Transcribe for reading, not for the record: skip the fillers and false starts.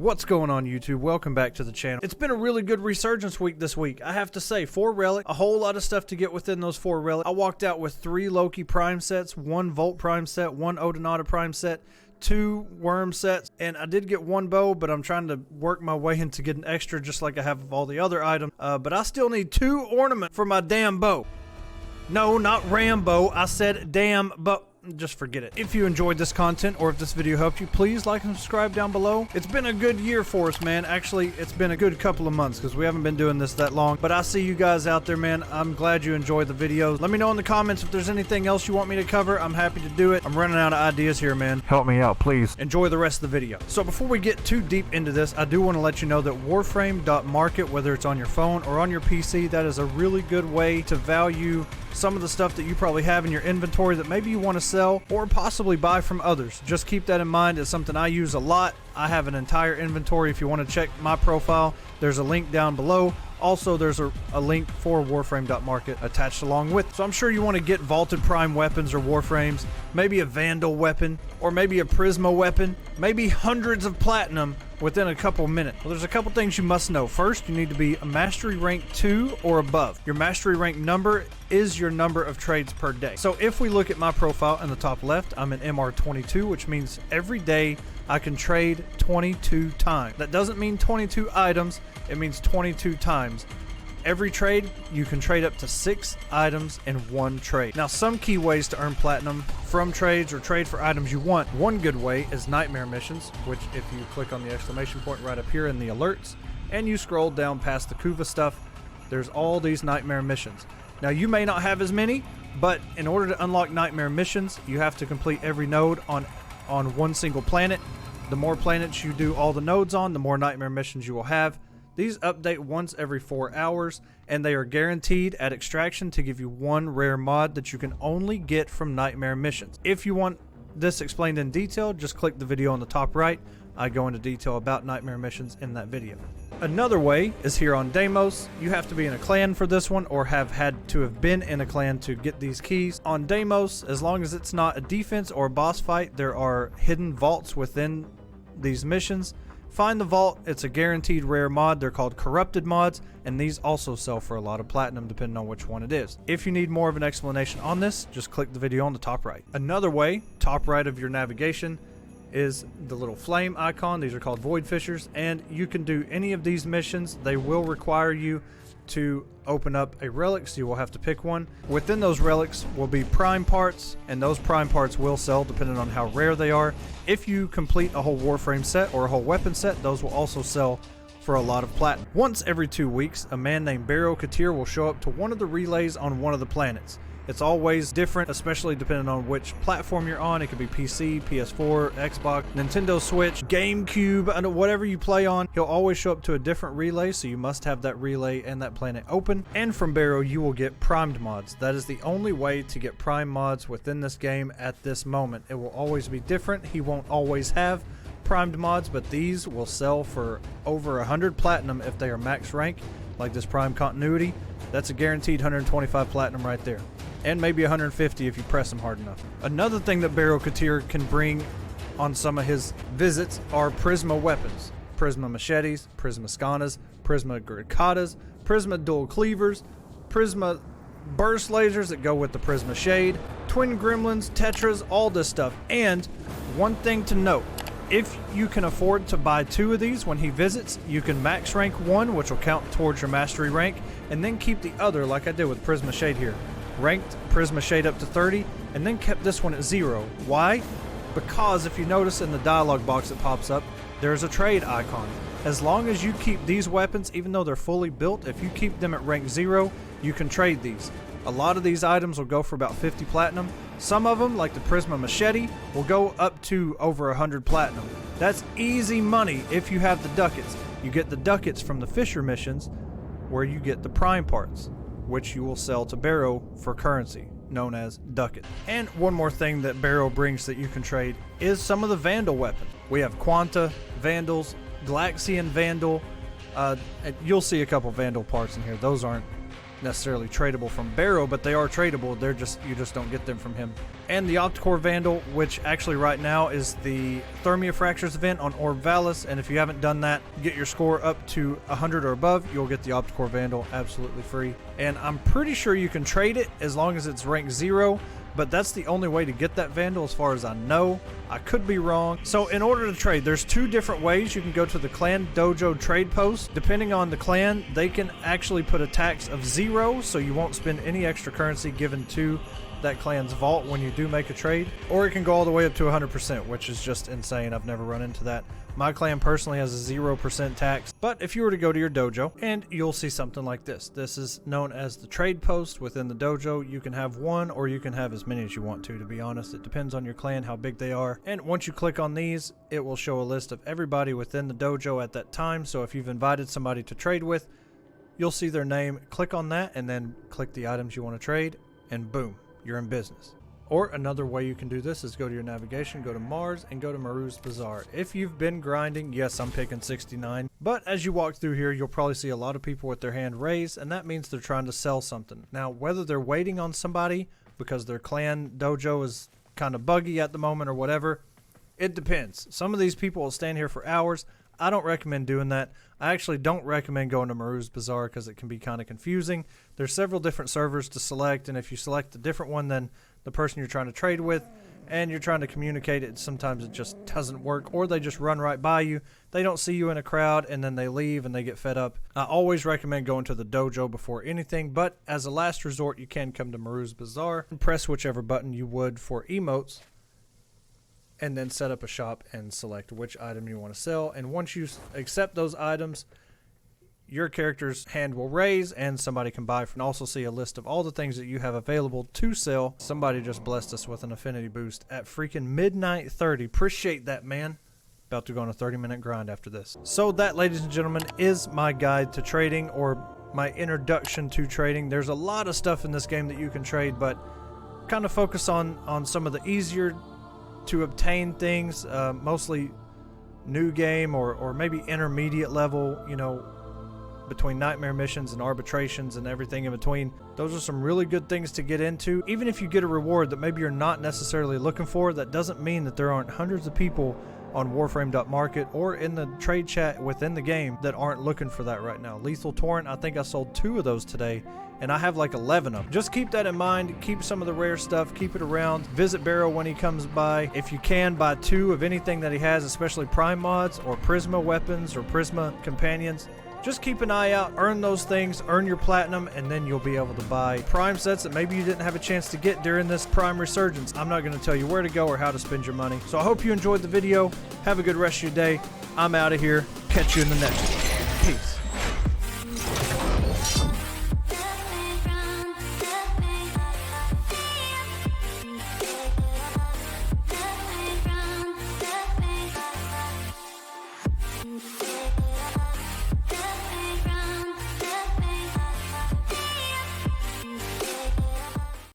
What's going on, YouTube? Welcome back to the channel. It's been a really good resurgence week this week. I have to say, 4 relic, a whole lot of stuff to get within those 4 relic. I walked out with 3 Loki prime sets, 1 Volt prime set, 1 Odinata prime set, 2 worm sets, and I did get 1 bow, but I'm trying to work my way into getting extra just like I have of all the other items. But I still need 2 ornament for my damn bow. No, not Rambo. I said damn bow. Just forget it. If you enjoyed this content or if this video helped you, please like and subscribe down below. It's been a good year for us, man. Actually, it's been a good couple of months because we haven't been doing this that long. But I see you guys out there, man. I'm glad you enjoyed the videos. Let me know in the comments if there's anything else you want me to cover. I'm happy to do it. I'm running out of ideas here, man. Help me out, please. Enjoy the rest of the video. So before we get too deep into this, I do want to let you know that Warframe.Market, whether it's on your phone or on your PC, that is a really good way to value some of the stuff that you probably have in your inventory that maybe you want to sell or possibly buy from others. Just keep that in mind. It's something I use a lot. I have an entire inventory. If you want to check my profile, there's a link down below. Also, there's a link for Warframe.Market attached along with. So I'm sure you want to get vaulted prime weapons or Warframes, maybe a Vandal weapon, or maybe a Prisma weapon, maybe hundreds of platinum within a couple minutes. Well, there's a couple things you must know. First, you need to be a mastery rank 2 or above. Your mastery rank number is your number of trades per day. So if we look at my profile in the top left, I'm an MR22, which means every day I can trade 22 times. That doesn't mean 22 items, it means 22 times. Every trade, you can trade up to 6 items in 1 trade. Now, some key ways to earn platinum from trades or trade for items you want. One good way is nightmare missions, which if you click on the exclamation point right up here in the alerts, and you scroll down past the Kuva stuff, there's all these nightmare missions. Now, you may not have as many, but in order to unlock nightmare missions, you have to complete every node on one single planet. The more planets you do all the nodes on, the more nightmare missions you will have. These update once every 4 hours, and they are guaranteed at extraction to give you 1 rare mod that you can only get from nightmare missions. If you want this explained in detail, just click the video on the top right. I go into detail about nightmare missions in that video. Another way is here on Deimos. You have to be in a clan for this one or have had to have been in a clan to get these keys. On Deimos, as long as it's not a defense or a boss fight, there are hidden vaults within these missions. Find the vault. It's a guaranteed rare mod. They're called corrupted mods, and these also sell for a lot of platinum depending on which one it is. If you need more of an explanation on this, just click the video on the top right. Another way, top right of your navigation, is the little flame icon. These are called void fishers, and you can do any of these missions. They will require you to open up a relic, so you will have to pick one. Within those relics will be prime parts, and those prime parts will sell depending on how rare they are. If you complete a whole Warframe set or a whole weapon set, those will also sell for a lot of platinum. Once every 2 weeks, a man named Baro Kiteer will show up to one of the relays on one of the planets. It's always different, especially depending on which platform you're on. It could be PC, PS4, Xbox, Nintendo Switch, GameCube, and whatever you play on. He'll always show up to a different relay, so you must have that relay and that planet open. And from Baro, you will get primed mods. That is the only way to get prime mods within this game at this moment. It will always be different. He won't always have primed mods, but these will sell for over 100 platinum if they are max rank, like this prime continuity. That's a guaranteed 125 platinum right there. And maybe 150 if you press them hard enough. Another thing that Baro Kiteer can bring on some of his visits are Prisma weapons. Prisma machetes, Prisma skanas, Prisma grikatas, Prisma dual cleavers, Prisma burst lasers that go with the Prisma shade, twin gremlins, tetras, all this stuff. And one thing to note, if you can afford to buy 2 of these when he visits, you can max rank 1, which will count towards your mastery rank, and then keep the other, like I did with Prisma Shade here. Ranked Prisma Shade up to 30, and then kept this one at 0. Why? Because if you notice in the dialog box that pops up, there's a trade icon. As long as you keep these weapons, even though they're fully built, if you keep them at rank 0, you can trade these. A lot of these items will go for about 50 platinum. Some of them, like the Prisma Machete, will go up to over 100 platinum. That's easy money if you have the ducats. You get the ducats from the Fisher missions, where you get the prime parts, which you will sell to Baro for currency, known as ducat. And one more thing that Baro brings that you can trade is some of the Vandal weapons. We have Quanta, Vandals, Galaxian Vandal. You'll see a couple Vandal parts in here. Those aren't necessarily tradable from Baro, but they are tradable. You just don't get them from him. And the Octocore Vandal, which actually right now is the Thermia Fractures event on Orb Valis, and if you haven't done that, get your score up to 100 or above, you'll get the Octocore Vandal absolutely free. And I'm pretty sure you can trade it as long as it's rank 0, but that's the only way to get that Vandal as far as I know. I could be wrong. So in order to trade, there's 2 different ways. You can go to the clan dojo trade post. Depending on the clan, they can actually put a tax of 0, so you won't spend any extra currency given to that clan's vault when you do make a trade. Or it can go all the way up to 100%, which is just insane. I've never run into that. My clan personally has a 0% tax, but if you were to go to your dojo, and you'll see something like this. This is known as the trade post within the dojo. You can have 1 or you can have as many as you want to be honest. It depends on your clan, how big they are. And once you click on these, it will show a list of everybody within the dojo at that time. So if you've invited somebody to trade with, you'll see their name. Click on that and then click the items you want to trade, and boom, you're in business. Or another way you can do this is go to your navigation, go to Mars, and go to Maroos Bazaar. If you've been grinding, yes, I'm picking 69. But as you walk through here, you'll probably see a lot of people with their hand raised, and that means they're trying to sell something. Now, whether they're waiting on somebody because their clan dojo is kind of buggy at the moment or whatever, it depends. Some of these people will stand here for hours. I don't recommend doing that. I actually don't recommend going to Maroos Bazaar because it can be kind of confusing. There's several different servers to select, and if you select a different one than the person you're trying to trade with and you're trying to communicate it, sometimes it just doesn't work, or they just run right by you. They don't see you in a crowd and then they leave and they get fed up. I always recommend going to the dojo before anything, but as a last resort, you can come to Maroos Bazaar and press whichever button you would for emotes, and then set up a shop and select which item you want to sell. And once you accept those items, your character's hand will raise and somebody can buy. You can also see a list of all the things that you have available to sell. Somebody just blessed us with an affinity boost at freaking midnight 30. Appreciate that, man. About to go on a 30-minute grind after this. So that, ladies and gentlemen, is my guide to trading, or my introduction to trading. There's a lot of stuff in this game that you can trade, but kind of focus on some of the easier to obtain things, mostly new game or maybe intermediate level, you know, between nightmare missions and arbitrations and everything in between. Those are some really good things to get into. Even if you get a reward that maybe you're not necessarily looking for, that doesn't mean that there aren't hundreds of people on Warframe.Market or in the trade chat within the game that aren't looking for that right now. Lethal Torrent, I think I sold 2 of those today, and I have like 11 of them. Just keep that in mind. Keep some of the rare stuff. Keep it around. Visit Baro when he comes by. If you can, buy 2 of anything that he has, especially Prime mods or Prisma weapons or Prisma companions. Just keep an eye out, earn those things, earn your platinum, and then you'll be able to buy Prime sets that maybe you didn't have a chance to get during this Prime resurgence. I'm not going to tell you where to go or how to spend your money. So I hope you enjoyed the video. Have a good rest of your day. I'm out of here. Catch you in the next one. Peace.